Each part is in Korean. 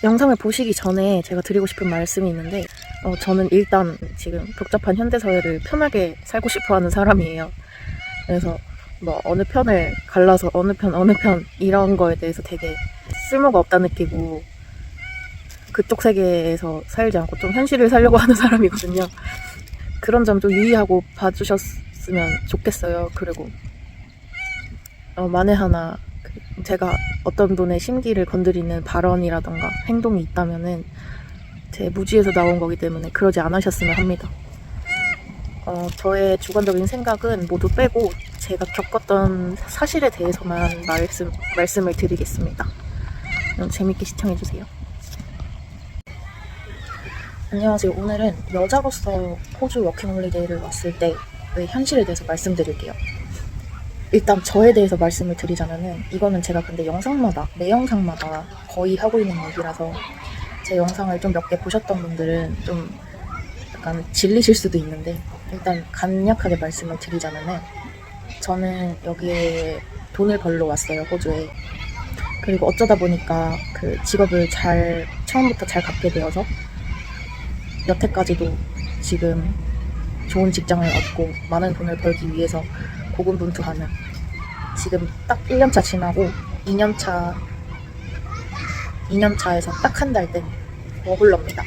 영상을 보시기 전에 제가 드리고 싶은 말씀이 있는데 저는 일단 지금 복잡한 현대사회를 편하게 살고 싶어하는 사람이에요. 그래서 뭐 어느 편을 갈라서 어느 편 이런 거에 대해서 되게 쓸모가 없다 느끼고 그쪽 세계에서 살지 않고 좀 현실을 살려고 하는 사람이거든요. 그런 점 좀 유의하고 봐주셨으면 좋겠어요. 그리고 만에 하나 제가 어떤 분의 심기를 건드리는 발언이라던가 행동이 있다면은 제 무지에서 나온 거기 때문에 그러지 않으셨으면 합니다. 저의 주관적인 생각은 모두 빼고 제가 겪었던 사실에 대해서만 말씀을 드리겠습니다. 그럼 재밌게 시청해주세요. 안녕하세요. 오늘은 여자로서 호주 워킹홀리데이를 왔을 때의 현실에 대해서 말씀드릴게요. 일단 저에 대해서 말씀을 드리자면은 이거는 제가 근데 매 영상마다 거의 하고 있는 얘기라서 제 영상을 좀 몇 개 보셨던 분들은 좀 약간 질리실 수도 있는데 일단 간략하게 말씀을 드리자면은 저는 여기에 돈을 벌러 왔어요. 호주에. 그리고 어쩌다 보니까 그 직업을 처음부터 잘 갖게 되어서 여태까지도 지금 좋은 직장을 얻고 많은 돈을 벌기 위해서 고군분투하는 지금 딱 1년차 지나고 2년차에서 딱 한 달 된 워홀러입니다.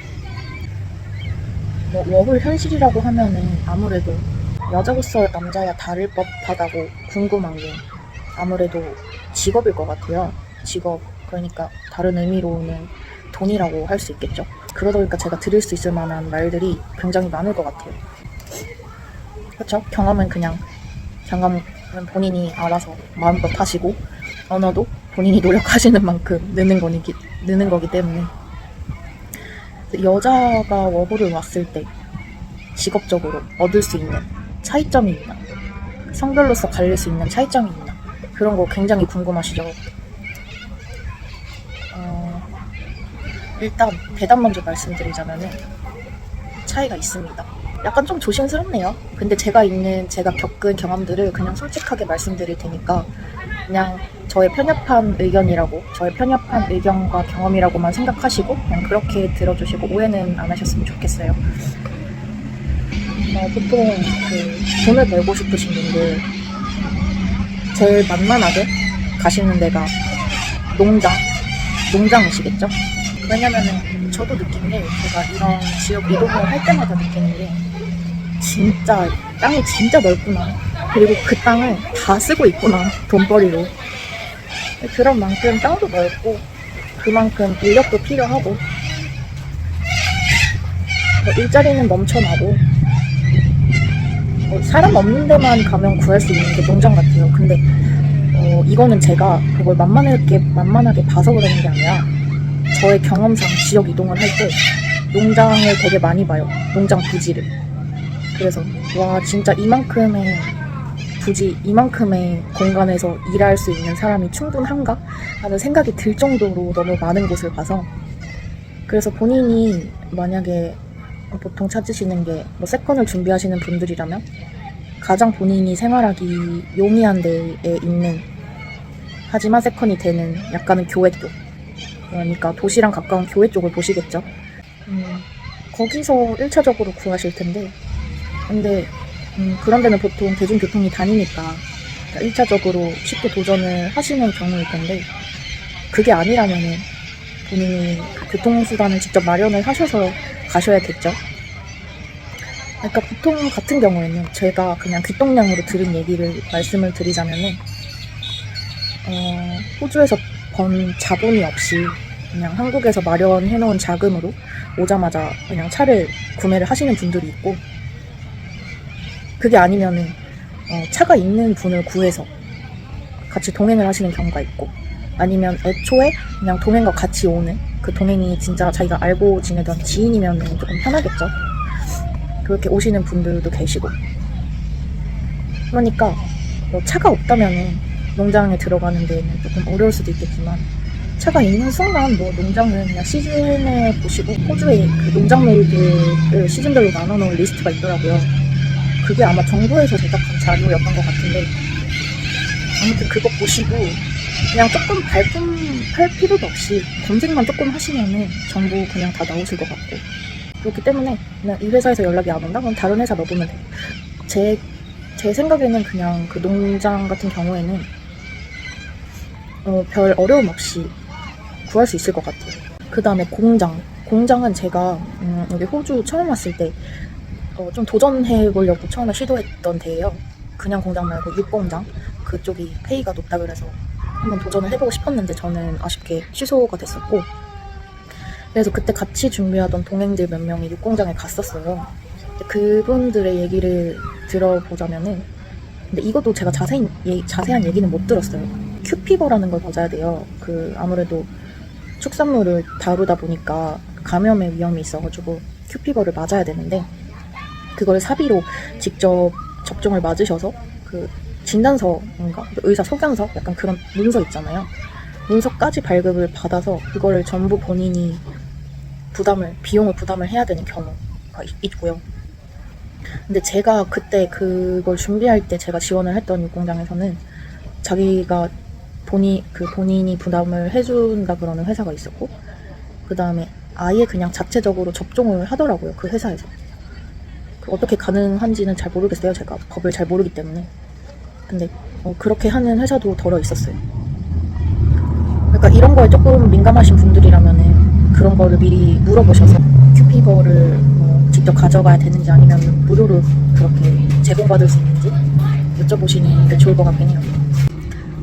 뭐 워홀 현실이라고 하면은 아무래도 여자로서 남자와 다를 법하다고 궁금한 게 아무래도 직업일 것 같아요. 직업, 그러니까 다른 의미로는 돈이라고 할 수 있겠죠. 그러다 보니까 제가 드릴 수 있을 만한 말들이 굉장히 많을 것 같아요. 그렇죠? 경험은 본인이 알아서 마음껏 하시고 언어도 본인이 노력하시는 만큼 느는 거기 때문에 여자가 워홀을 왔을 때 직업적으로 얻을 수 있는 차이점이 있나, 성별로서 갈릴 수 있는 차이점이 있나, 그런 거 굉장히 궁금하시죠? 일단 대답 먼저 말씀드리자면은 차이가 있습니다. 약간 좀 조심스럽네요. 근데 제가 겪은 경험들을 그냥 솔직하게 말씀드릴 테니까 그냥 저의 편협한 의견과 경험이라고만 생각하시고 그냥 그렇게 들어주시고 오해는 안 하셨으면 좋겠어요. 보통 돈을 벌고 싶으신 분들 제일 만만하게 가시는 데가 농장이시겠죠? 왜냐면은 저도 느낀 게 제가 이런 지역 이동을 할 때마다 느끼는 게 진짜 땅이 진짜 넓구나. 그리고 그 땅을 다 쓰고 있구나. 돈벌이로. 그런 만큼 땅도 넓고 그만큼 인력도 필요하고 일자리는 넘쳐나고 사람 없는 데만 가면 구할 수 있는 게 농장 같아요. 근데 이거는 제가 그걸 만만하게 봐서 그러는 게 아니라 저의 경험상 지역 이동을 할 때 농장을 되게 많이 봐요. 농장 부지를. 그래서 와 진짜 이만큼의 공간에서 일할 수 있는 사람이 충분한가? 라는 생각이 들 정도로 너무 많은 곳을 봐서 그래서 본인이 만약에 보통 찾으시는 게 세컨을 준비하시는 분들이라면 가장 본인이 생활하기 용이한 데에 있는 하지만 세컨이 되는 약간은 교외 쪽, 그러니까 도시랑 가까운 교외 쪽을 보시겠죠. 거기서 1차적으로 구하실 텐데 근데 그런 데는 보통 대중교통이 다니니까 1차적으로 쉽게 도전을 하시는 경우일 텐데 그게 아니라면은 본인이 교통수단을 직접 마련을 하셔서 가셔야겠죠. 그러니까 보통 같은 경우에는 제가 그냥 귓동량으로 들은 얘기를 말씀을 드리자면은 호주에서 번 자본이 없이 그냥 한국에서 마련해놓은 자금으로 오자마자 그냥 차를 구매를 하시는 분들이 있고 그게 아니면은 차가 있는 분을 구해서 같이 동행을 하시는 경우가 있고 아니면 애초에 그냥 동행과 같이 오는 그 동행이 진짜 자기가 알고 지내던 지인이면 조금 편하겠죠. 그렇게 오시는 분들도 계시고 그러니까 차가 없다면은 농장에 들어가는 데는 조금 어려울 수도 있겠지만 차가 있는 순간 농장은 그냥 시즌에 보시고 호주에 그 농작물들을 시즌별로 나눠놓은 리스트가 있더라고요. 그게 아마 정부에서 제작한 자료였던 것 같은데 아무튼 그거 보시고 그냥 조금 발품할 필요도 없이 검색만 조금 하시면은 정보 그냥 다 나오실 것 같고, 그렇기 때문에 그냥 이 회사에서 연락이 안 온다? 그럼 다른 회사 넣어보면 돼요. 제 생각에는 그냥 그 농장 같은 경우에는 별 어려움 없이 구할 수 있을 것 같아요. 그 다음에 공장은 제가 여기 호주 처음 왔을 때 좀 도전해보려고 처음에 시도했던 데예요. 그냥 공장 말고 육공장, 그쪽이 페이가 높다 그래서 한번 도전을 해보고 싶었는데 저는 아쉽게 취소가 됐었고, 그래서 그때 같이 준비하던 동행들 몇 명이 육공장에 갔었어요. 그분들의 얘기를 들어보자면은, 근데 이것도 제가 자세한 얘기는 못 들었어요. 큐피버라는 걸 맞아야 돼요. 아무래도 축산물을 다루다 보니까 감염의 위험이 있어가지고 큐피버를 맞아야 되는데, 그걸 사비로 직접 접종을 맞으셔서 진단서인가? 의사 소견서? 약간 그런 문서 있잖아요. 문서까지 발급을 받아서 그거를 전부 본인이 비용을 부담을 해야 되는 경우가 있고요. 근데 제가 그때 그걸 준비할 때 제가 지원을 했던 육공장에서는 자기가 본인이 부담을 해준다 그러는 회사가 있었고, 그 다음에 아예 그냥 자체적으로 접종을 하더라고요, 그 회사에서. 어떻게 가능한지는 잘 모르겠어요. 제가 법을 잘 모르기 때문에. 근데 그렇게 하는 회사도 덜어 있었어요. 그러니까 이런 거에 조금 민감하신 분들이라면은 그런 거를 미리 물어보셔서 큐피버를 직접 가져가야 되는지 아니면 무료로 그렇게 제공받을 수 있는지 여쭤보시는 게 좋을 것 같긴 해요.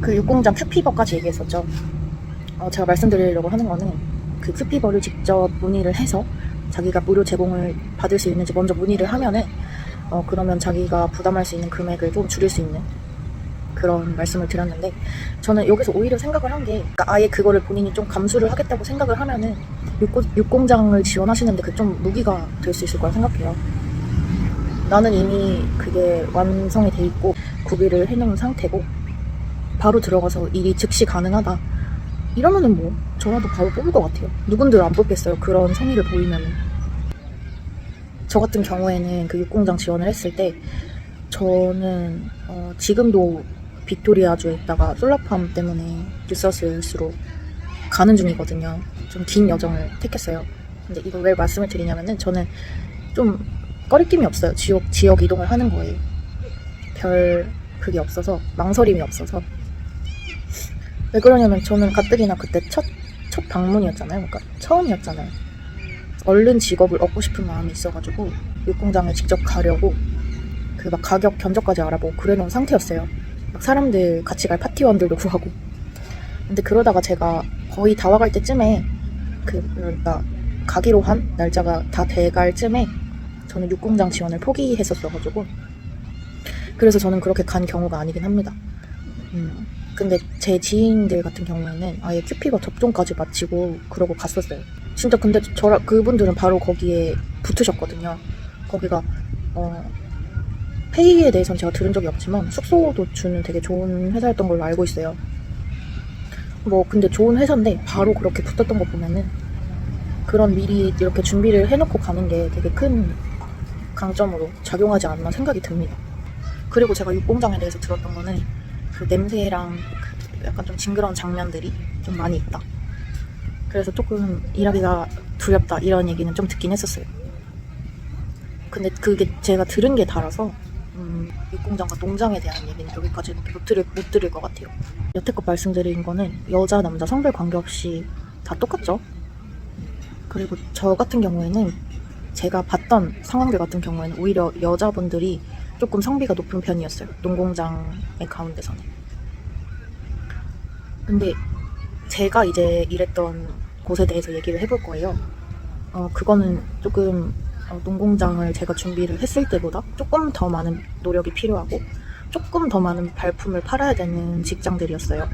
그 육공장 큐피버까지 얘기했었죠. 제가 말씀드리려고 하는 거는 그 큐피버를 직접 문의를 해서 자기가 무료 제공을 받을 수 있는지 먼저 문의를 하면은 그러면 자기가 부담할 수 있는 금액을 좀 줄일 수 있는 그런 말씀을 드렸는데, 저는 여기서 오히려 생각을 한 게, 그러니까 아예 그거를 본인이 좀 감수를 하겠다고 생각을 하면은 육공장을 지원하시는데 그 좀 무기가 될 수 있을 거라 생각해요. 나는 이미 그게 완성이 돼 있고 구비를 해놓은 상태고 바로 들어가서 일이 즉시 가능하다 이러면은 뭐 저라도 바로 뽑을 것 같아요. 누군들 안 뽑겠어요, 그런 성의를 보이면은. 저 같은 경우에는 그 육공장 지원을 했을 때 저는 지금도 빅토리아주에 있다가 솔라팜 때문에 뉴사우스웨일스로 가는 중이거든요. 좀 긴 여정을 택했어요. 근데 이걸 왜 말씀을 드리냐면은 저는 좀 꺼리낌이 없어요. 지역 이동을 하는 거에 그게 없어서, 망설임이 없어서. 왜 그러냐면 저는 가뜩이나 그때 첫 방문이었잖아요. 그러니까 처음이었잖아요. 얼른 직업을 얻고 싶은 마음이 있어가지고 육공장에 직접 가려고 막 가격 견적까지 알아보고 그래놓은 상태였어요. 막 사람들 같이 갈 파티원들도 구하고. 근데 그러다가 제가 거의 다 와갈 때쯤에 그러니까 가기로 한 날짜가 다 돼갈 쯤에 저는 육공장 지원을 포기했었어가지고, 그래서 저는 그렇게 간 경우가 아니긴 합니다. 근데 제 지인들 같은 경우에는 아예 큐피버 접종까지 마치고 그러고 갔었어요. 진짜. 근데 그분들은 바로 거기에 붙으셨거든요. 거기가 페이에 대해서는 제가 들은 적이 없지만 숙소도 주는 되게 좋은 회사였던 걸로 알고 있어요. 근데 좋은 회사인데 바로 그렇게 붙었던 거 보면은 그런 미리 이렇게 준비를 해놓고 가는 게 되게 큰 강점으로 작용하지 않나 생각이 듭니다. 그리고 제가 육공장에 대해서 들었던 거는 그 냄새랑 약간 좀 징그러운 장면들이 좀 많이 있다. 그래서 조금 일하기가 두렵다 이런 얘기는 좀 듣긴 했었어요. 근데 그게 제가 들은 게 달아서 육공장과 농장에 대한 얘기는 여기까지는 못 드릴 것 같아요. 여태껏 말씀드린 거는 여자 남자 성별 관계없이 다 똑같죠. 그리고 저 같은 경우에는 제가 봤던 상황들 같은 경우에는 오히려 여자분들이 조금 성비가 높은 편이었어요. 농공장의 가운데서는. 근데 제가 이제 일했던 곳에 대해서 얘기를 해볼 거예요. 그거는 조금 농공장을 제가 준비를 했을 때보다 조금 더 많은 노력이 필요하고 조금 더 많은 발품을 팔아야 되는 직장들이었어요.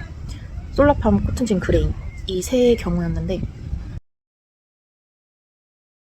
솔라팜, 코튼진, 그레인 이 세 경우였는데,